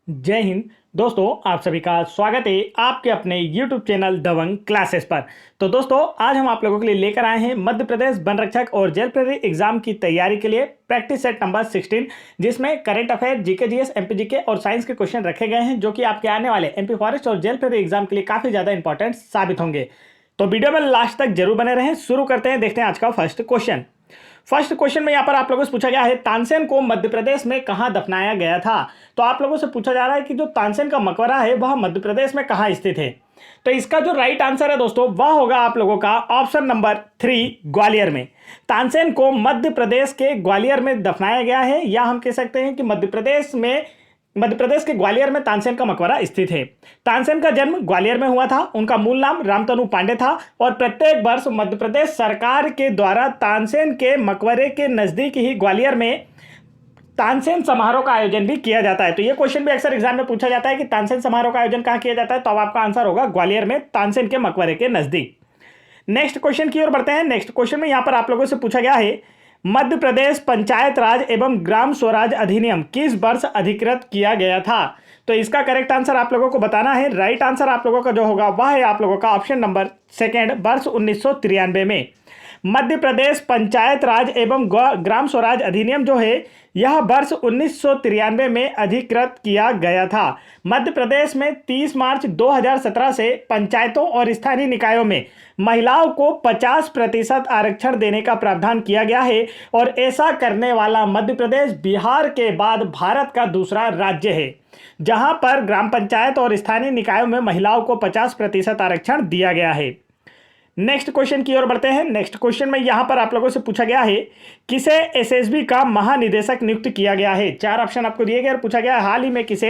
जय हिंद दोस्तों, आप सभी का स्वागत है आपके अपने YouTube चैनल दबंग क्लासेस पर। तो दोस्तों, आज हम आप लोगों के लिए लेकर आए हैं मध्य प्रदेश वन रक्षक और जेल प्रहरी एग्जाम की तैयारी के लिए प्रैक्टिस सेट नंबर 16, जिसमें current affair, GK, GS, MP GK और साइंस के क्वेश्चन रखे गए हैं, जो कि आपके आने वाले एमपी फॉरेस्ट और जेल प्रहरी एग्जाम के लिए काफी ज्यादा इंपॉर्टेंट साबित होंगे। तो वीडियो में लास्ट तक जरूर बने रहें। शुरू करते हैं, देखते हैं आज का फर्स्ट क्वेश्चन में यहाँ पर आप लोगों से पूछा गया है, तानसेन को मध्य प्रदेश में कहां दफनाया गया था। तो आप लोगों से पूछा जा रहा है कि जो तानसेन का मकबरा है वह मध्य प्रदेश में कहां स्थित है। तो इसका जो राइट आंसर है दोस्तों, वह होगा आप लोगों का ऑप्शन नंबर 3, ग्वालियर में। तानसेन को मध्य प्रदेश के ग्वालियर में दफनाया गया है, या हम कह सकते हैं कि मध्य प्रदेश के ग्वालियर में तानसेन का मकबरा स्थित है। तानसेन का जन्म ग्वालियर में हुआ था। उनका मूल नाम रामतनु पांडे था और प्रत्येक वर्ष मध्य प्रदेश सरकार के द्वारा तानसेन के मकबरे के नजदीक ही ग्वालियर में तानसेन समारोह का आयोजन भी किया जाता है। तो यह क्वेश्चन भी अक्सर एग्जाम में पूछा जाता है कि तानसेन समारोह का आयोजन कहां किया जाता है। तो अब आपका आंसर होगा ग्वालियर में, तानसेन के मकबरे के नजदीक। नेक्स्ट क्वेश्चन की ओर बढ़ते हैं। नेक्स्ट क्वेश्चन में यहां पर आप लोगों से पूछा गया है, मध्य प्रदेश पंचायत राज एवं ग्राम स्वराज अधिनियम किस वर्ष अधिकृत किया गया था। तो इसका करेक्ट आंसर आप लोगों को बताना है। राइट आंसर आप लोगों का जो होगा वह है आप लोगों का ऑप्शन नंबर 2, वर्ष 1993 में। मध्य प्रदेश पंचायत राज एवं ग्राम स्वराज अधिनियम जो है यह वर्ष 1993 में अधिकृत किया गया था। मध्य प्रदेश में 30 मार्च 2017 से पंचायतों और स्थानीय निकायों में महिलाओं को 50% आरक्षण देने का प्रावधान किया गया है और ऐसा करने वाला मध्य प्रदेश बिहार के बाद भारत का दूसरा राज्य है जहां पर ग्राम पंचायत और स्थानीय निकायों में महिलाओं को 50% आरक्षण दिया गया है। नेक्स्ट क्वेश्चन की ओर बढ़ते हैं। नेक्स्ट क्वेश्चन में यहां पर आप लोगों से पूछा गया है, किसे एसएसबी का महानिदेशक नियुक्त किया गया है। 4 ऑप्शन आपको दिए गए और पूछा गया है हाल ही में किसे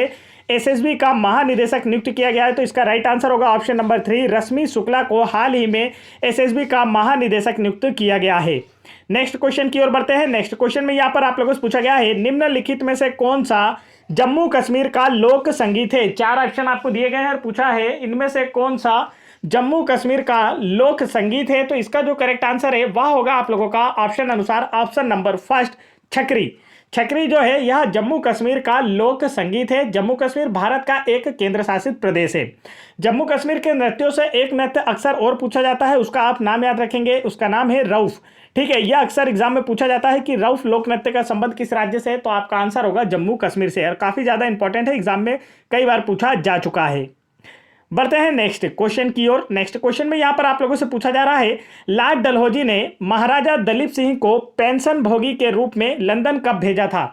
एसएसबी का महानिदेशक नियुक्त किया गया है। तो इसका राइट आंसर होगा ऑप्शन नंबर 3, रश्मि शुक्ला को हाल ही में एसएसबी का महानिदेशक नियुक्त किया गया है। नेक्स्ट क्वेश्चन की ओर बढ़ते हैं। नेक्स्ट क्वेश्चन में यहां पर आप लोगों से पूछा गया है, निम्नलिखित में से कौन सा जम्मू कश्मीर का लोक संगीत है। 4 ऑप्शन आपको दिए गए हैं और पूछा है इनमें से कौन सा जम्मू कश्मीर का लोक संगीत है। तो इसका जो करेक्ट आंसर है वह होगा आप लोगों का ऑप्शन अनुसार ऑप्शन नंबर 1, छकरी। छकरी जो है यह जम्मू कश्मीर का लोक संगीत है। जम्मू कश्मीर भारत का एक केंद्र शासित प्रदेश है। जम्मू कश्मीर के नृत्यों से एक नृत्य अक्सर और पूछा जाता है, उसका आप नाम याद रखेंगे, उसका नाम है रऊफ। ठीक है, यह अक्सर एग्जाम में पूछा जाता है कि रऊफ लोक नृत्य का संबंध किस राज्य से है। तो आपका आंसर होगा जम्मू कश्मीर से, और काफी ज्यादा इंपॉर्टेंट है, एग्जाम में कई बार पूछा जा चुका है। बढ़ते हैं नेक्स्ट क्वेश्चन की ओर। नेक्स्ट क्वेश्चन में यहां पर आप लोगों से पूछा जा रहा है, लॉर्ड डलहौजी ने महाराजा दलीप सिंह को पेंशन भोगी के रूप में लंदन कब भेजा था।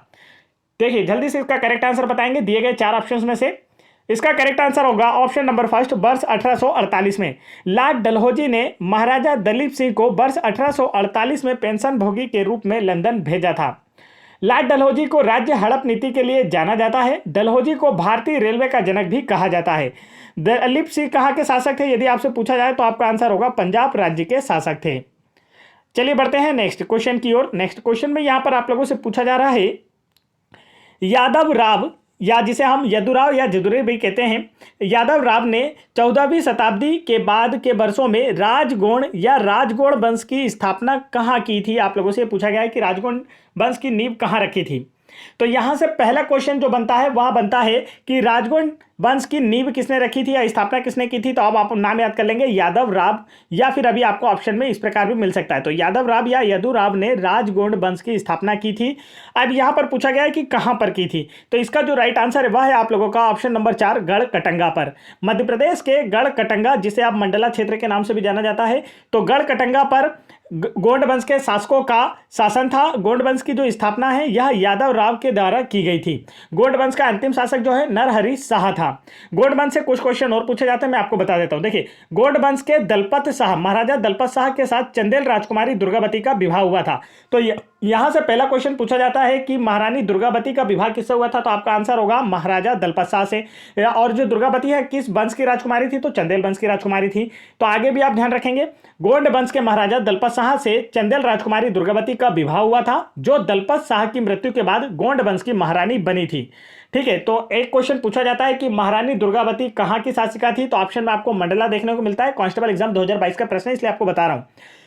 देखिए जल्दी से इसका करेक्ट आंसर बताएंगे दिए गए 4 ऑप्शंस में से। इसका करेक्ट आंसर होगा ऑप्शन नंबर 1, वर्ष 1848 में। लॉर्ड डलहौजी ने महाराजा दलीप सिंह को वर्ष 1848 में पेंशन भोगी के रूप में लंदन भेजा था। लॉर्ड डलहौजी को राज्य हड़प नीति के लिए जाना जाता है। डलहौजी को भारतीय रेलवे का जनक भी कहा जाता है। दलीप सिंह कहाँ के शासक थे यदि आपसे पूछा जाए तो आपका आंसर होगा पंजाब राज्य के शासक थे। चलिए बढ़ते हैं नेक्स्ट क्वेश्चन की ओर। नेक्स्ट क्वेश्चन में यहां पर आप लोगों से पूछा जा रहा है, यादव राव, या जिसे हम यदुराव या जदुराव भी कहते हैं, यादव राव ने 14वीं शताब्दी के बाद के वर्षों में राजगोंड या राजगौड़ वंश की स्थापना कहाँ की थी। आप लोगों से पूछा गया है कि राजगौड़ वंश की नींव कहाँ रखी थी। तो यहां से पहला क्वेश्चन जो बनता है वह बनता है कि राजगौड़ वंश की नींव किसने रखी थी या स्थापना किसने की थी। तो अब आप नाम याद कर लेंगे, यादव राव, या फिर अभी आपको ऑप्शन में इस प्रकार भी मिल सकता है। तो यादव राव या यदुराव ने राजगौड़ वंश की स्थापना की थी। अब यहां पर पूछा गया है कि कहां पर की थी। तो इसका जो राइट आंसर है वह है आप लोगों का ऑप्शन नंबर 4, गढ़ कटंगा पर। मध्य प्रदेश के गढ़ कटंगा, जिसे आप मंडला क्षेत्र के नाम से भी जाना जाता है, तो गढ़ कटंगा पर गोंड वंश के शासकों का शासन था। गोंड वंश की जो स्थापना है यह यादव राव के द्वारा की गई थी। गोंड वंश का अंतिम शासक जो है नरहरि शाह था। गोंड वंश से कुछ क्वेश्चन और पूछे जाते हैं, मैं आपको बता देता हूं। देखिए, गोंड वंश के दलपत शाह, महाराजा दलपत शाह के साथ चंदेल राजकुमारी दुर्गावती का विवाह हुआ था। तो यहां से पहला क्वेश्चन पूछा जाता है कि महारानी दुर्गावती का विवाह किससे हुआ था। तो आपका आंसर होगा महाराजा दलपत शाह से। और जो दुर्गावती है किस वंश की राजकुमारी थी, तो चंदेल वंश की राजकुमारी थी। तो आगे भी आप ध्यान रखेंगे, गोंड वंश के महाराजा दलपत शाह से चंदेल राजकुमारी दुर्गावती का विवाह हुआ था, जो दलपत शाह की मृत्यु के बाद गोंड वंश की महारानी बनी थी। ठीक है, तो एक क्वेश्चन पूछा जाता है कि महारानी दुर्गावती कहां की शासिका थी। तो ऑप्शन में आपको मंडला देखने को मिलता है। कांस्टेबल एग्जाम 2022 का प्रश्न है, इसलिए आपको बता रहा हूं।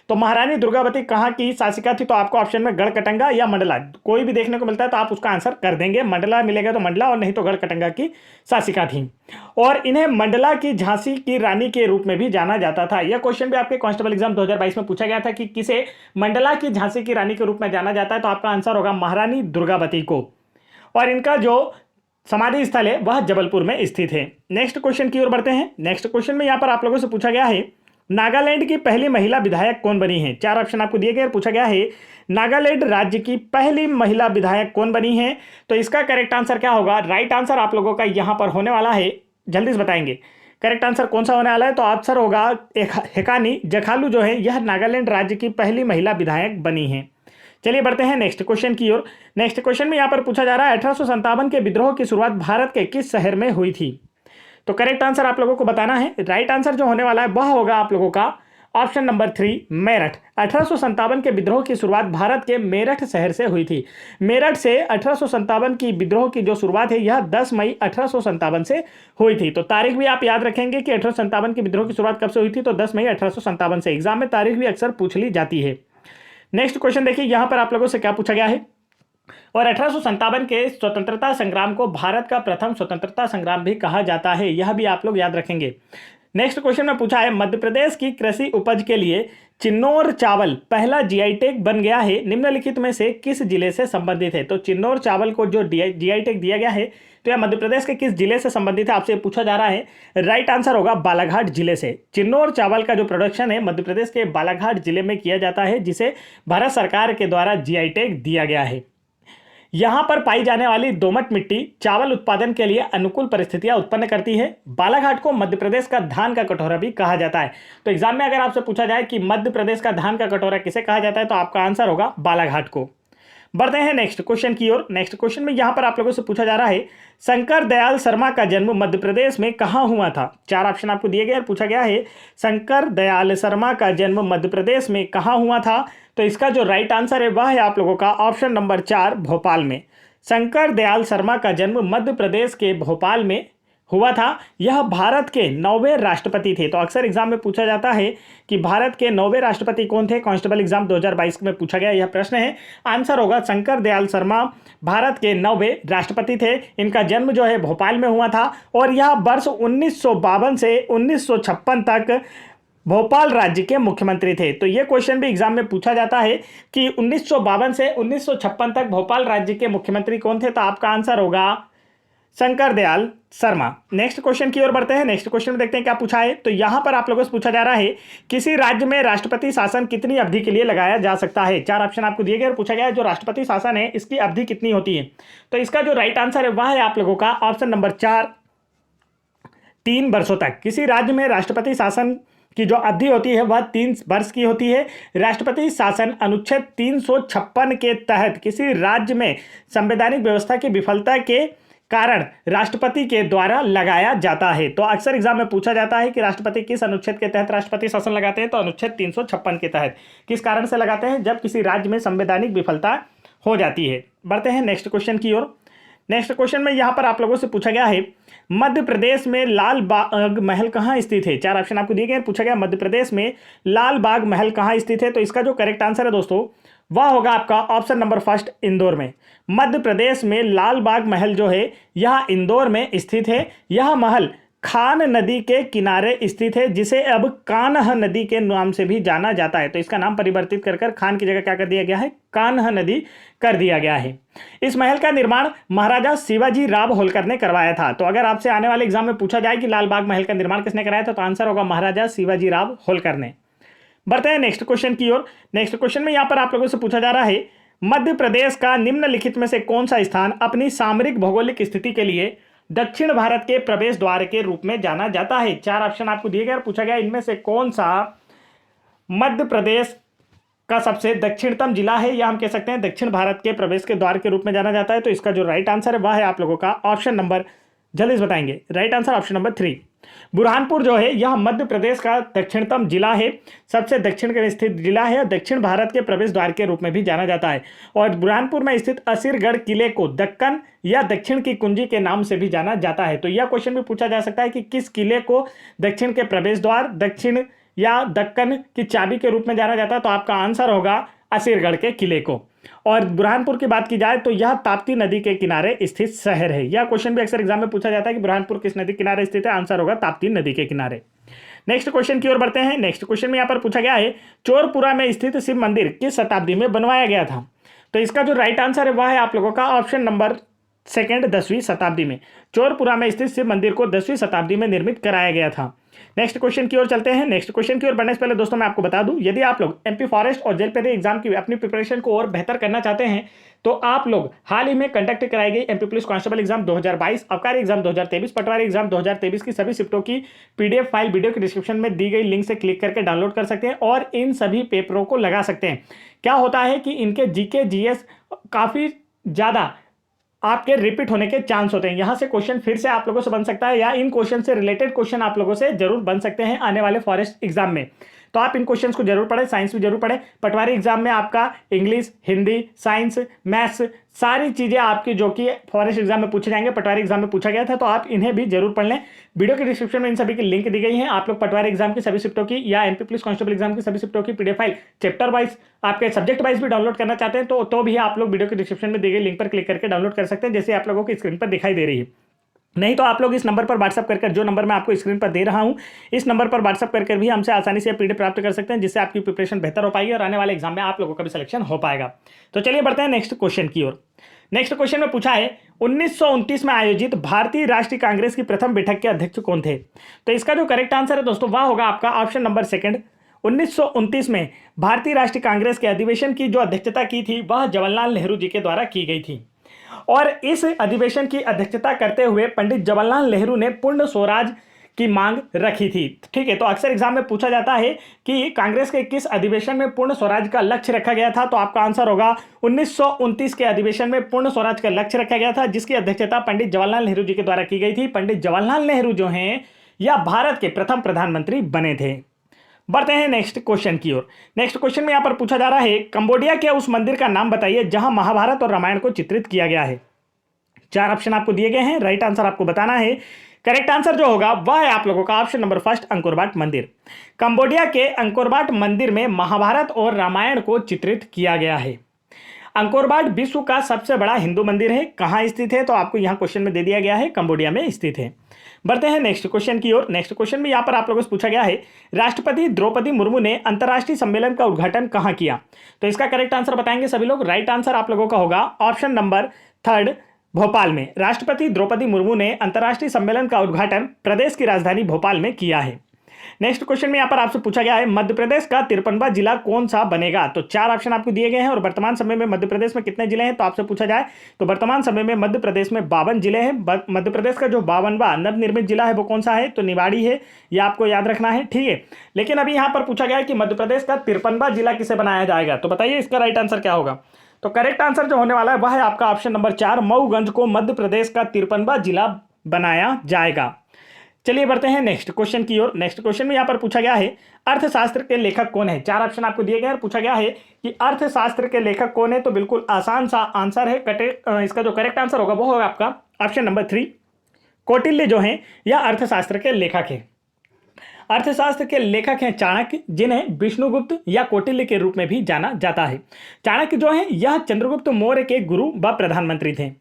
तो महारानी दुर्गावती कहाँ की शासिका थी? तो आपको ऑप्शन में गढ़कटंगा या मंडला कोई भी देखने को मिलता है तो आप उसका आंसर कर देंगे। मंडला मिलेगा तो मंडला, और नहीं तो गढ़कटंगा की शासिका थी। और इन्हें मंडला की झांसी की रानी के रूप में भी जाना जाता था। यह क्वेश्चन भी आपके कांस्टेबल एग्जाम 2022 में पूछा गया था कि किसे मंडला की झांसी की रानी के रूप में जाना जाता है, तो आपका आंसर होगा महारानी दुर्गावती को। और इनका जो समाधि स्थल है वह जबलपुर में स्थित है। नेक्स्ट क्वेश्चन की ओर बढ़ते हैं। नेक्स्ट क्वेश्चन में यहां पर आप लोगों से पूछा गया है नागालैंड की पहली महिला विधायक कौन बनी है? 4 ऑप्शन आपको दिए गए और पूछा गया है नागालैंड राज्य की पहली महिला विधायक कौन बनी है? तो इसका करेक्ट आंसर क्या होगा? राइट आंसर आप लोगों का यहां पर होने वाला है, जल्दी से बताएंगे करेक्ट आंसर कौन सा होने वाला है। तो आंसर होगा हेकानी जखालू जो है यह नागालैंड राज्य की पहली महिला विधायक बनी है। चलिए बढ़ते हैं नेक्स्ट क्वेश्चन की ओर। नेक्स्ट क्वेश्चन में यहां पर पूछा जा रहा है 1857 के विद्रोह की शुरुआत भारत के किस शहर में हुई थी? तो करेक्ट आंसर आप लोगों को बताना है। राइट आंसर जो होने वाला है वह होगा आप लोगों का ऑप्शन नंबर 3 मेरठ। 1857 के विद्रोह की शुरुआत भारत के मेरठ शहर से हुई थी। मेरठ से 1857 की विद्रोह की जो शुरुआत है यह 10 मई 1857 से हुई थी। तो तारीख भी आप याद रखेंगे कि 1857 की विद्रोह की शुरुआत कब से हुई थी, तो 10 मई 1857 से। एग्जाम में तारीख भी अक्सर पूछ ली जाती है। नेक्स्ट क्वेश्चन देखिए यहां पर आप लोगों से क्या पूछा गया है। और 1857 के स्वतंत्रता संग्राम को भारत का प्रथम स्वतंत्रता संग्राम भी कहा जाता है, यह भी आप लोग याद रखेंगे। नेक्स्ट क्वेश्चन में पूछा है मध्य प्रदेश की कृषि उपज के लिए चिन्नौर चावल पहला जीआई टैग बन गया है, निम्नलिखित में से किस जिले से संबंधित है? तो चिन्नौर चावल को जो जीआई टैग दिया गया है तो यह मध्य प्रदेश के किस जिले से संबंधित है आपसे पूछा जा रहा है। राइट आंसर होगा बालाघाट जिले से। चिन्नौर चावल का जो प्रोडक्शन है मध्य प्रदेश के बालाघाट जिले में किया जाता है, जिसे भारत सरकार के द्वारा जीआई टैग दिया गया है। यहां पर पाई जाने वाली दोमट मिट्टी चावल उत्पादन के लिए अनुकूल परिस्थितियां उत्पन्न करती है। बालाघाट को मध्य प्रदेश का धान का कटोरा भी कहा जाता है। तो एग्जाम में अगर आपसे पूछा जाए कि मध्य प्रदेश का धान का कटोरा किसे कहा जाता है तो आपका आंसर होगा बालाघाट को। बढ़ते हैं नेक्स्ट क्वेश्चन की ओर। नेक्स्ट क्वेश्चन में यहां पर आप लोगों से पूछा जा रहा है शंकर दयाल शर्मा का जन्म मध्य प्रदेश में कहां हुआ था? 4 ऑप्शन आपको दिए गए और पूछा गया है शंकर दयाल शर्मा का जन्म मध्य प्रदेश में कहां हुआ था? तो इसका जो राइट आंसर है वह है आप लोगों का ऑप्शन नंबर 4 भोपाल में। शंकर दयाल शर्मा का जन्म मध्य प्रदेश के भोपाल में हुआ था। यह भारत के 9वें राष्ट्रपति थे। तो अक्सर एग्जाम में पूछा जाता है कि भारत के 9वें राष्ट्रपति कौन थे? कांस्टेबल एग्जाम 2022 में पूछा गया यह प्रश्न है। आंसर होगा शंकर दयाल शर्मा भारत के 9वें राष्ट्रपति थे। इनका जन्म जो है भोपाल में हुआ था और यह वर्ष 1952 से 1956 तक भोपाल राज्य के मुख्यमंत्री थे। तो यह क्वेश्चन भी एग्जाम में पूछा जाता है कि 1952 से 1956 तक भोपाल राज्य के मुख्यमंत्री कौन थे? तो आपका आंसर होगा शंकर दयाल शर्मा। नेक्स्ट क्वेश्चन की ओर बढ़ते हैं। नेक्स्ट क्वेश्चन में देखते हैं क्या पूछा है। तो यहां पर आप लोगों से पूछा जा रहा है किसी राज्य में राष्ट्रपति शासन कितनी अवधि के लिए लगाया जा सकता है? 4 ऑप्शन आपको दिए गए और पूछा गया है जो राष्ट्रपति शासन है इसकी अवधि कितनी होती है? तो इसका जो राइट आंसर है वह है आप लोगों का ऑप्शन नंबर 4 3 वर्षों तक। किसी राज्य में राष्ट्रपति शासन की जो अवधि होती है वह 3 वर्ष की होती है। राष्ट्रपति शासन अनुच्छेद 356 के तहत किसी राज्य में संवैधानिक व्यवस्था की विफलता के कारण राष्ट्रपति के द्वारा लगाया जाता है। तो अक्सर एग्जाम में पूछा जाता है कि राष्ट्रपति किस अनुच्छेद के तहत राष्ट्रपति शासन लगाते हैं? तो अनुच्छेद 356 के तहत। किस कारण से लगाते हैं? जब किसी राज्य में संवैधानिक विफलता हो जाती है। बढ़ते हैं नेक्स्ट क्वेश्चन की ओर। नेक्स्ट क्वेश्चन में यहां पर आप लोगों से पूछा गया है मध्य प्रदेश में लाल बाग महल कहां स्थित है? 4 ऑप्शन आपको दिए गए। पूछा गया मध्य प्रदेश में लाल बाग महल कहां स्थित है? तो इसका जो करेक्ट आंसर है दोस्तों वह होगा आपका ऑप्शन नंबर 1 इंदौर में। मध्य प्रदेश में लाल बाग महल जो है यह इंदौर में स्थित है। यह महल खान नदी के किनारे स्थित है, जिसे अब कान्ह नदी के नाम से भी जाना जाता है। तो इसका नाम परिवर्तित कर खान की जगह क्या कर दिया गया है? कान्ह नदी कर दिया गया है। इस महल का निर्माण महाराजा शिवाजी राव होलकर ने करवाया था। तो अगर आपसे आने वाले एग्जाम में पूछा जाए कि लाल बाग महल का निर्माण किसने कराया था तो आंसर होगा महाराजा शिवाजी राव होलकर ने। बढ़ते हैं नेक्स्ट क्वेश्चन की ओर। नेक्स्ट क्वेश्चन में यहां पर आप लोगों से पूछा जा रहा है मध्य प्रदेश का निम्नलिखित में से कौन सा स्थान अपनी सामरिक भौगोलिक स्थिति के लिए दक्षिण भारत के प्रवेश द्वार के रूप में जाना जाता है? 4 ऑप्शन आपको दिए गए और पूछा गया इनमें से कौन सा मध्य प्रदेश का सबसे दक्षिणतम जिला है, या हम कह सकते हैं दक्षिण भारत के प्रवेश के द्वार के रूप में जाना जाता है? तो इसका जो राइट आंसर है वह है आप लोगों का ऑप्शन नंबर, जल्दी से बताएंगे, right answer option number 3 Burhanpur जो है यह मध्य प्रदेश का दक्षिणतम जिला है, सबसे दक्षिण में स्थित जिला है, दक्षिण भारत के प्रवेश द्वार के रूप में भी जाना जाता है। और बुरहानपुर में स्थित असीरगढ़ किले को दक्कन या दक्षिण की कुंजी के नाम से भी जाना जाता है। तो यह क्वेश्चन भी पूछा जा सकता है कि किस किले को दक्षिण के प्रवेश द्वार, दक्षिण या दक्कन की चाबी के रूप में जाना जाता है? तो आपका आंसर होगा असीरगढ़ के किले को। और बुरहानपुर की बात की जाए तो यह ताप्ती नदी के किनारे स्थित शहर है। यह क्वेश्चन भी अक्सर एग्जाम में पूछा जाता है कि बुरहानपुर किस नदी के किनारे स्थित है? आंसर होगा ताप्ती नदी के किनारे। नेक्स्ट क्वेश्चन की ओर बढ़ते हैं। नेक्स्ट क्वेश्चन में यहाँ पर पूछा गया है चोरपुरा में स्थित शिव मंदिर किस शताब्दी में बनवाया गया था? तो इसका जो राइट आंसर है वह है आप लोगों का ऑप्शन नंबर सेकंड, 10वीं शताब्दी में। चोरपुरा में स्थित शिव मंदिर को 10वीं शताब्दी में निर्मित कराया गया था। नेक्स्ट क्वेश्चन की ओर चलते हैं। नेक्स्ट क्वेश्चन की ओर बढ़ने से पहले दोस्तों मैं आपको बता दूं, यदि आप लोग एमपी फॉरेस्ट और जेल पेडी एग्जाम की अपनी प्रिपरेशन को और बेहतर करना चाहते हैं तो आप लोग हाल ही में कंडक्ट कराई गई एमपी पुलिस कांस्टेबल एग्जाम 2022, आबकारी एग्जाम 2023, पटवारी एग्जाम 2023 की सभी शिफ्टों की पीडीएफ फाइल वीडियो के डिस्क्रिप्शन में दी गई लिंक से क्लिक करके डाउनलोड कर सकते हैं और इन सभी पेपरों को लगा सकते हैं। क्या होता है कि इनके जीके जीएस काफ़ी ज़्यादा आपके रिपीट होने के चांस होते हैं। यहां से क्वेश्चन फिर से आप लोगों से बन सकता है या इन क्वेश्चन से रिलेटेड क्वेश्चन आप लोगों से जरूर बन सकते हैं आने वाले फॉरेस्ट एग्जाम में। तो आप इन क्वेश्चंस को जरूर पढ़ें, साइंस भी जरूर पढ़ें। पटवारी एग्जाम में आपका इंग्लिश, हिंदी, साइंस, मैथ्स सारी चीजें आपकी जो कि फॉरेस्ट एग्जाम में पूछे जाएंगे, पटवारी एग्जाम में पूछा गया था, तो आप इन्हें भी जरूर पढ़ लें। वीडियो के डिस्क्रिप्शन में इन सभी की लिंक दी गई है। आप लोग पटवारी एग्जाम की सभी शिफ्टों की या एमपी पुलिस कांस्टेबल एग्जाम की सभी शिफ्टों की पीडीएफ फाइल चैप्टर वाइज, आपके सब्जेक्ट वाइज भी डाउनलोड करना चाहते हैं तो भी आप लोग वीडियो के डिस्क्रिप्शन में दी गई लिंक पर क्लिक करके डाउनलोड कर सकते हैं, जैसे आप लोगों की स्क्रीन पर दिखाई दे रही है। नहीं तो आप लोग इस नंबर पर व्हाट्सअप करके, जो नंबर मैं आपको स्क्रीन पर दे रहा हूं, इस नंबर पर व्हाट्सअप करके भी हमसे आसानी से पीडीएफ प्राप्त कर सकते हैं, जिससे आपकी प्रिपरेशन बेहतर हो पाएगी और आने वाले एग्जाम में आप लोगों का भी सिलेक्शन हो पाएगा। तो चलिए बढ़ते हैं नेक्स्ट क्वेश्चन की ओर। नेक्स्ट क्वेश्चन में पूछा है 1929 में आयोजित भारतीय राष्ट्रीय कांग्रेस की प्रथम बैठक के अध्यक्ष कौन थे? तो इसका जो करेक्ट आंसर है दोस्तों वह होगा आपका ऑप्शन नंबर सेकंड। 1929 में भारतीय राष्ट्रीय कांग्रेस के अधिवेशन की जो अध्यक्षता की थी वह जवाहरलाल नेहरू जी के द्वारा की गई थी और इस अधिवेशन की अध्यक्षता करते हुए पंडित जवाहरलाल नेहरू ने पूर्ण स्वराज की मांग रखी थी। ठीक है, तो अक्सर एग्जाम में पूछा जाता है कि कांग्रेस के किस अधिवेशन में पूर्ण स्वराज का लक्ष्य रखा गया था? तो आपका आंसर होगा 1929 के अधिवेशन में पूर्ण स्वराज का लक्ष्य रखा गया था, जिसकी अध्यक्षता पंडित जवाहरलाल नेहरू जी के द्वारा की गई थी। पंडित जवाहरलाल नेहरू जो हैं यह भारत के प्रथम प्रधानमंत्री बने थे। बढ़ते हैं नेक्स्ट क्वेश्चन की ओर। नेक्स्ट क्वेश्चन में यहां पर पूछा जा रहा है कंबोडिया के उस मंदिर का नाम बताइए जहां महाभारत और रामायण को चित्रित किया गया है। 4 ऑप्शन आपको दिए गए हैं, राइट आंसर आपको बताना है। करेक्ट आंसर जो होगा वह है आप लोगों का ऑप्शन नंबर फर्स्ट, अंकोरवाट मंदिर। कंबोडिया के अंकोरवाट मंदिर में महाभारत और रामायण को चित्रित किया गया है। अंकोरवाट विश्व का सबसे बड़ा हिंदू मंदिर है। कहां स्थित है? तो आपको यहां क्वेश्चन में दे दिया गया है, कंबोडिया में स्थित है। बढ़ते हैं नेक्स्ट क्वेश्चन की ओर। नेक्स्ट क्वेश्चन में यहां पर आप लोगों से पूछा गया है राष्ट्रपति द्रौपदी मुर्मू ने अंतर्राष्ट्रीय सम्मेलन का उद्घाटन कहां किया? तो इसका करेक्ट आंसर बताएंगे सभी लोग। राइट आंसर आप लोगों का होगा ऑप्शन नंबर थर्ड, भोपाल में। राष्ट्रपति द्रौपदी मुर्मू ने अंतर्राष्ट्रीय सम्मेलन का उद्घाटन प्रदेश की राजधानी भोपाल में किया है। नेक्स्ट क्वेश्चन में यहां पर आपसे पूछा गया है मध्य प्रदेश का 53वां जिला कौन सा बनेगा? तो 4 ऑप्शन आपको दिए गए हैं और वर्तमान समय में मध्य प्रदेश में कितने जिले हैं? तो आपसे पूछा जाए तो वर्तमान समय में मध्य प्रदेश में 52 जिले हैं। मध्य प्रदेश का जो 52वां नवनिर्मित जिला है वो कौन सा है? तो निवाड़ी है, यह आपको याद रखना है। ठीक है, लेकिन अभी यहां पर पूछा गया है कि मध्य प्रदेश का 53वां जिला किसे बनाया जाएगा? तो बताइए इसका राइट आंसर क्या होगा? तो करेक्ट आंसर जो होने वाला है वह है आपका ऑप्शन नंबर 4, मऊगंज को मध्य प्रदेश का 53वां जिला बनाया जाएगा। चलिए बढ़ते हैं नेक्स्ट क्वेश्चन की ओर। नेक्स्ट क्वेश्चन में यहां पर पूछा गया है अर्थशास्त्र के लेखक कौन है? 4 ऑप्शन आपको दिए गए हैं। पूछा गया है कि अर्थशास्त्र के लेखक कौन है? तो बिल्कुल आसान सा आंसर है। इसका जो करेक्ट आंसर होगा वो होगा आपका ऑप्शन नंबर 3, कौटिल्य जो है यह अर्थशास्त्र के लेखक है। अर्थशास्त्र के लेखक हैं चाणक्य, जिन्हें विष्णुगुप्त या कौटिल्य के रूप में भी जाना जाता है। चाणक्य जो है यह चंद्रगुप्त मौर्य के गुरु व प्रधानमंत्री थे।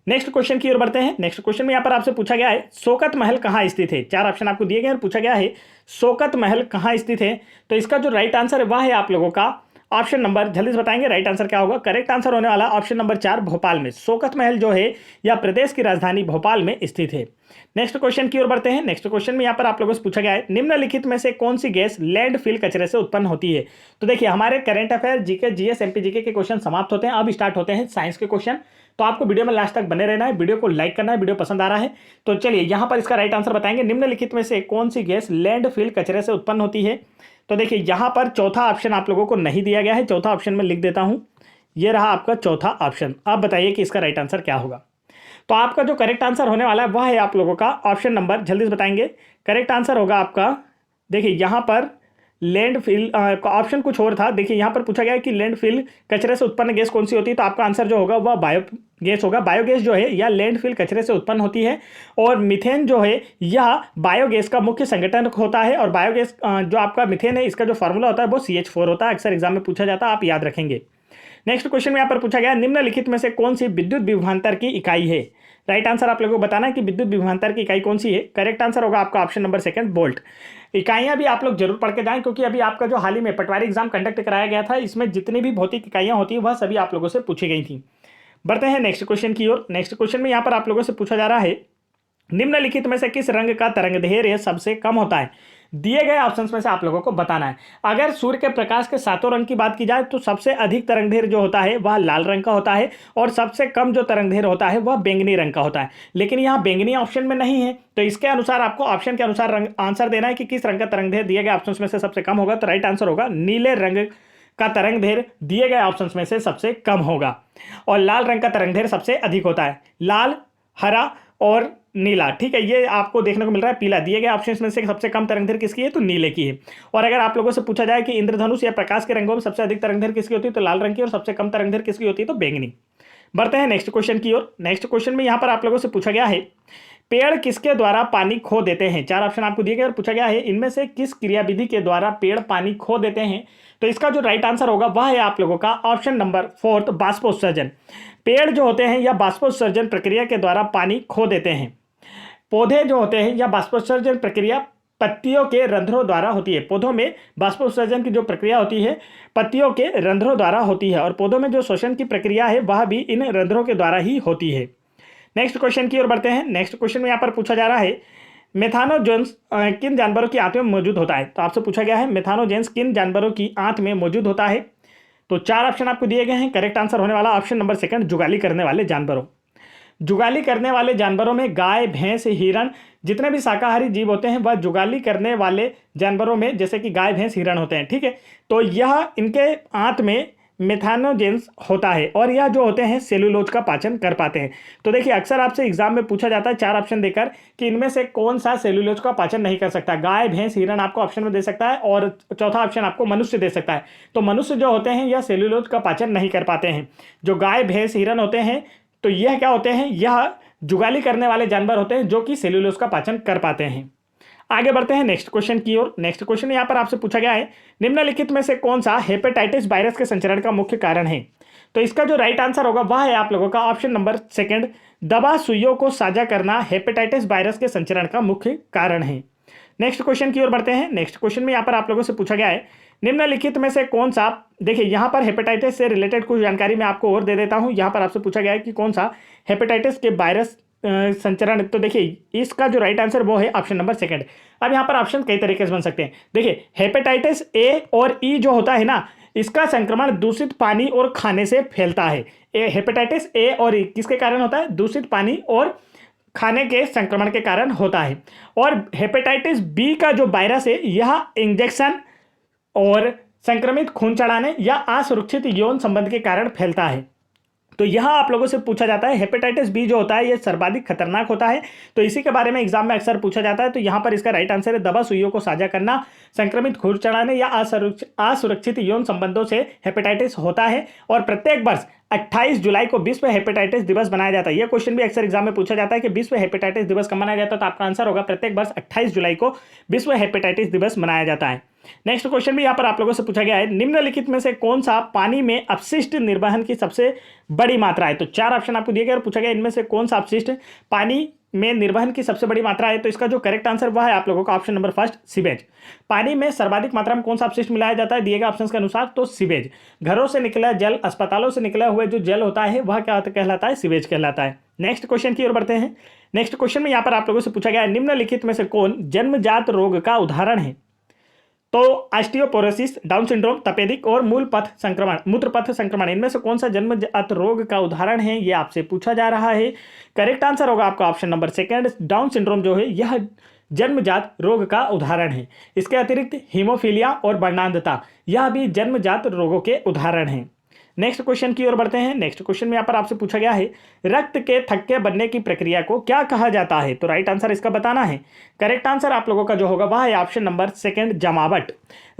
नेक्स्ट क्वेश्चन की ओर बढ़ते हैं। नेक्स्ट क्वेश्चन में यहां पर आपसे पूछा गया है शोकत महल कहां स्थित है? 4 ऑप्शन आपको दिए गए हैं। पूछा गया है शोकत महल कहां स्थित है? तो इसका जो राइट आंसर है वह है आप लोगों का ऑप्शन नंबर, जल्दी से बताएंगे राइट आंसर क्या होगा? करेक्ट आंसर होने वाला ऑप्शन नंबर 4, भोपाल में। शोकत महल जो है यह प्रदेश की राजधानी भोपाल में स्थित है। नेक्स्ट क्वेश्चन की ओर बढ़ते हैं। नेक्स्ट क्वेश्चन में यहाँ पर आप लोगों से पूछा गया है निम्नलिखित में से कौन सी गैस लैंडफिल कचरे से उत्पन्न होती है? तो देखिए हमारे current affair, GK, GS, MP GK के क्वेश्चन समाप्त होते हैं। अब स्टार्ट होते हैं साइंस के क्वेश्चन। तो आपको वीडियो में लास्ट तक बने रहना है, वीडियो को लाइक करना है, वीडियो पसंद आ रहा है तो चलिए यहाँ पर इसका राइट आंसर बताएंगे। निम्नलिखित में से कौन सी गैस लैंडफिल कचरे से उत्पन्न होती है? तो देखिए यहाँ पर चौथा ऑप्शन आप लोगों को नहीं दिया गया है। चौथा ऑप्शन में लिख देता हूं, ये रहा आपका चौथा ऑप्शन। आप बताइए कि इसका राइट आंसर क्या होगा? तो आपका जो करेक्ट आंसर होने वाला है वह है आप लोगों का ऑप्शन नंबर, जल्दी से बताएंगे, करेक्ट आंसर होगा आपका, देखिए यहाँ पर लैंडफिल ऑप्शन कुछ और था। देखिए यहाँ पर पूछा गया है कि लैंडफिल कचरे से उत्पन्न गैस कौन सी होती है, तो आपका आंसर जो होगा वह बायोगैस होगा। बायोगैस जो है यह लैंडफिल कचरे से उत्पन्न होती है, और मीथेन जो है यह बायोगैस का मुख्य संगठन होता है। और बायोगैस जो आपका मीथेन है इसका जो फार्मूला होता है वो CH4 होता है। अक्सर एग्जाम में पूछा जाता है, आप याद रखेंगे। नेक्स्ट क्वेश्चन में यहाँ पर पूछा गया निम्नलिखित में से कौन सी विद्युत विभवांतर की इकाई है। राइट आंसर आप लोगों को बताना है कि विद्युत विभवांतर की इकाई कौन सी है। करेक्ट आंसर होगा आपका ऑप्शन नंबर सेकंड, वोल्ट। इकाइयां भी आप लोग जरूर पढ़ के जाएं, क्योंकि अभी आपका जो हाल ही में पटवारी एग्जाम कंडक्ट कराया गया था, इसमें जितनी भी भौतिक इकाइयां होती है वह सभी आप लोगों से पूछी गई थी। बढ़ते हैं नेक्स्ट क्वेश्चन की ओर। नेक्स्ट क्वेश्चन में यहाँ पर आप लोगों से पूछा जा रहा है निम्नलिखित में से किस रंग का तरंगदैर्घ्य सबसे कम होता है। दिए गए ऑप्शंस में से आप लोगों को बताना है। अगर सूर्य के प्रकाश के सातों रंग की बात की जाए तो सबसे अधिक तरंगदैर्घ्य जो होता है वह लाल रंग का होता है, और सबसे कम जो तरंगदैर्घ्य होता है वह बैंगनी रंग का होता है। लेकिन यहाँ बैंगनी ऑप्शन में नहीं है, तो इसके अनुसार आपको ऑप्शन के अनुसार आंसर देना है कि किस रंग का तरंगदैर्घ्य दिए गए ऑप्शंस में से सबसे कम होगा। तो राइट आंसर होगा नीले रंग का तरंगदैर्घ्य दिए गए ऑप्शंस में से सबसे कम होगा, और लाल रंग का तरंगदैर्घ्य सबसे अधिक होता है। लाल, हरा और नीला, ठीक है, ये आपको देखने को मिल रहा है। पीला दिए गए ऑप्शंस में से सबसे कम तरंगदैर्घ्य किसकी है, तो नीले की है। और अगर आप लोगों से पूछा जाए कि इंद्रधनुष या प्रकाश के रंगों में सबसे अधिक तरंगदैर्घ्य किसकी होती है, तो लाल रंग की, और सबसे कम तरंगदैर्घ्य किसकी होती है, तो बैंगनी। बढ़ते हैं नेक्स्ट क्वेश्चन की ओर। नेक्स्ट क्वेश्चन में यहाँ पर आप लोगों से पूछा गया है पेड़ किसके द्वारा पानी खो देते हैं। 4 ऑप्शन आपको दिए गए और पूछा गया है इनमें से किस क्रियाविधि के द्वारा पेड़ पानी खो देते हैं। तो इसका जो राइट आंसर होगा वह है आप लोगों का ऑप्शन नंबर 4, बाष्पोत्सर्जन। पेड़ जो होते हैं या बाष्पोत्सर्जन प्रक्रिया के द्वारा पानी खो देते हैं। पौधे जो होते हैं या बाष्पोत्सर्जन प्रक्रिया पत्तियों के रंध्रों द्वारा होती है। पौधों में बाष्पोत्सर्जन की जो प्रक्रिया होती है पत्तियों के रंध्रों द्वारा होती है, और पौधों में जो श्वसन की प्रक्रिया है वह भी इन रंध्रों के द्वारा ही होती है। नेक्स्ट क्वेश्चन की ओर बढ़ते हैं। नेक्स्ट क्वेश्चन में यहाँ पर पूछा जा रहा है मेथानोजेंस किन जानवरों की आंत में मौजूद होता है। तो आपसे पूछा गया है मेथानोजेंस किन जानवरों की आंत में मौजूद होता है। तो 4 ऑप्शन आपको दिए गए हैं। करेक्ट आंसर होने वाला ऑप्शन नंबर सेकंड, जुगाली करने वाले जानवरों। जुगाली करने वाले जानवरों में गाय, भैंस, हिरण, जितने भी शाकाहारी जीव होते हैं वह जुगाली करने वाले जानवरों में जैसे कि गाय, भैंस, हिरण होते हैं, ठीक है। तो यह इनके आंत में मेथानोजेंस होता है, और यह जो होते हैं सेलुलोज का पाचन कर पाते हैं। तो देखिए अक्सर आपसे एग्जाम में पूछा जाता है 4 ऑप्शन देकर कि इनमें से कौन सा सेलुलोज का पाचन नहीं कर सकता। गाय, भैंस, हिरण आपको ऑप्शन में दे सकता है, और चौथा ऑप्शन आपको मनुष्य दे सकता है। तो मनुष्य जो होते हैं यह सेलुलोज का पाचन नहीं कर पाते हैं। जो गाय, भैंस, हिरण होते हैं तो यह क्या होते हैं, यह जुगाली करने वाले जानवर होते हैं जो कि सेलुलोज का पाचन कर पाते हैं। आगे बढ़ते हैं नेक्स्ट क्वेश्चन की ओर। नेक्स्ट क्वेश्चन यहाँ पर आपसे पूछा गया है निम्नलिखित में से कौन सा हेपेटाइटिस वायरस के संचरण का मुख्य कारण है। तो इसका जो राइट आंसर होगा वह है आप लोगों का ऑप्शन नंबर सेकंड, दवा सुइयों को साझा करना हेपेटाइटिस वायरस के संचरण का मुख्य कारण है। नेक्स्ट क्वेश्चन की ओर बढ़ते हैं। नेक्स्ट क्वेश्चन में यहाँ पर आप लोगों से पूछा गया है निम्नलिखित में से कौन सा, देखिए यहाँ पर हेपेटाइटिस से रिलेटेड कुछ जानकारी मैं आपको और दे देता हूँ। यहाँ पर आपसे पूछा गया है कि कौन सा हेपेटाइटिस के वायरस संचरण। तो देखिए इसका जो राइट आंसर वो है ऑप्शन नंबर सेकंड। अब यहाँ पर ऑप्शन कई तरीके से बन सकते हैं। देखिए हेपेटाइटिस ए और ई जो होता है ना, इसका संक्रमण दूषित पानी और खाने से फैलता है। हेपेटाइटिस ए और ई किसके कारण होता है, दूषित पानी और खाने के संक्रमण के कारण होता है। और हेपेटाइटिस बी का जो वायरस है यह इंजेक्शन और संक्रमित खून चढ़ाने या असुरक्षित यौन संबंध के कारण फैलता है। तो यहाँ आप लोगों से पूछा जाता है हेपेटाइटिस बी जो होता है ये सर्वाधिक खतरनाक होता है, तो इसी के बारे में एग्जाम में अक्सर पूछा जाता है। तो यहाँ पर इसका राइट आंसर है दवा सुइयों को साझा करना, संक्रमित खून चढ़ाने या असुरक्षित यौन संबंधों से हेपेटाइटिस होता है। और प्रत्येक वर्ष 28 जुलाई को विश्व हेपेटाइटिस दिवस मनाया जाता है। यह क्वेश्चन भी अक्सर एग्जाम में पूछा जाता है कि विश्व हेपेटाइटिस दिवस कब मनाया जाता है। तो आपका आंसर होगा प्रत्येक वर्ष 28 जुलाई को विश्व हेपेटाइटिस दिवस मनाया जाता है। नेक्स्ट क्वेश्चन भी यहाँ पर आप लोगों से पूछा गया है निम्नलिखित में से कौन सा पानी में अपशिष्ट निर्वहन की सबसे बड़ी मात्रा है। तो 4 ऑप्शन आपको दिए गए और पूछा गया इनमें से कौन सा अपशिष्ट पानी में निर्वहन की सबसे बड़ी मात्रा है। तो इसका जो करेक्ट आंसर वह है आप लोगों का ऑप्शन नंबर फर्स्ट, सीवेज। पानी में सर्वाधिक मात्रा में कौन सा अपशिष्ट मिलाया जाता है दिए गए ऑप्शंस के अनुसार, तो सीवेज। घरों से निकला जल, अस्पतालों से निकला हुए जो जल होता है वह क्या कहलाता है, सीवेज कहलाता है। नेक्स्ट क्वेश्चन की ओर बढ़ते हैं। नेक्स्ट क्वेश्चन में यहाँ पर आप लोगों से पूछा गया है निम्नलिखित में से कौन जन्मजात रोग का उदाहरण है। तो ऑस्टियोपोरोसिस, डाउन सिंड्रोम, तपेदिक और मूत्रपथ संक्रमण इनमें से कौन सा जन्मजात रोग का उदाहरण है, ये आपसे पूछा जा रहा है। करेक्ट आंसर होगा आपका option number second, down syndrome जो है यह जन्मजात रोग का उदाहरण है। इसके अतिरिक्त हीमोफीलिया और वर्णांधता यह भी जन्मजात रोगों के उदाहरण हैं। नेक्स्ट क्वेश्चन की ओर बढ़ते हैं। नेक्स्ट क्वेश्चन में यहाँ पर आपसे पूछा गया है, रक्त के थक्के बनने की प्रक्रिया को क्या कहा जाता है? तो राइट आंसर इसका बताना है। करेक्ट आंसर आप लोगों का जो होगा वह है ऑप्शन नंबर सेकंड, जमावट।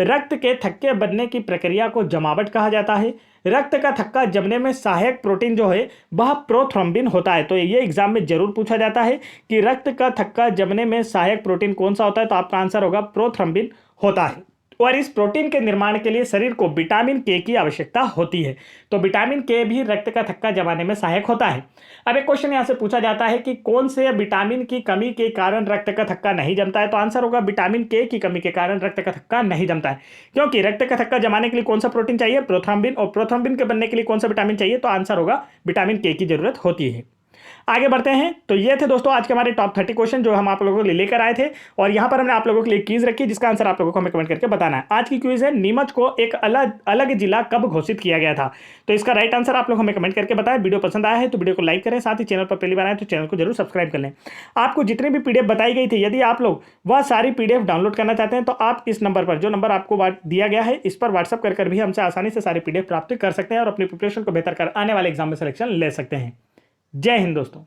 रक्त के थक्के बनने की प्रक्रिया को जमावट कहा जाता है। रक्त का थक्का जमने में सहायक प्रोटीन जो है वह प्रोथ्रोम्बिन होता है। तो ये एग्जाम में जरूर पूछा जाता है कि रक्त का थक्का जमने में सहायक प्रोटीन कौन सा होता है? तो आपका आंसर होगा प्रोथ्रोम्बिन होता है। और इस प्रोटीन के निर्माण के लिए शरीर को विटामिन के की आवश्यकता होती है। तो विटामिन के भी रक्त का थक्का जमाने में सहायक होता है। अब एक क्वेश्चन यहां से पूछा जाता है कि कौन से विटामिन की कमी के कारण रक्त का थक्का नहीं जमता है? तो आंसर होगा विटामिन के की कमी के कारण रक्त का थक्का नहीं जमता है। क्योंकि रक्त का थक्का जमाने के लिए कौन सा प्रोटीन चाहिए? प्रोथ्रोम्बिन। और प्रोथ्रोम्बिन के बनने के लिए कौन सा विटामिन चाहिए? तो आंसर होगा विटामिन के की जरूरत होती है। आगे बढ़ते हैं। तो ये थे दोस्तों आज के हमारे टॉप 30 क्वेश्चन जो हम आप लोगों के लिए लेकर आए थे, और यहां पर हमने आप लोगों के लिए क्विज रखी जिसका आंसर आप लोगों को हमें कमेंट करके बताना है। आज की क्विज है, नीमच को एक अलग जिला कब घोषित किया गया था? तो इसका राइट आंसर आप लोग हमें कमेंट करके बताएं। वीडियो पसंद आया है तो वीडियो को लाइक करें, साथ ही चैनल पर पहली बार आए तो चैनल को जरूर सब्सक्राइब कर लें। आपको जितनी भी पीडीएफ बताई गई थी, यदि आप लोग वह सारी पीडीएफ डाउनलोड करना चाहते हैं तो आप इस नंबर पर, जो नंबर आपको दिया गया है, इस पर व्हाट्सअप कर भी हमसे आसानी से सारी पीडीएफ प्राप्त कर सकते हैं और अपनी प्रिपरेशन को बेहतर कर आने वाले एग्जाम में सिलेक्शन ले सकते हैं। जय हिंद दोस्तों।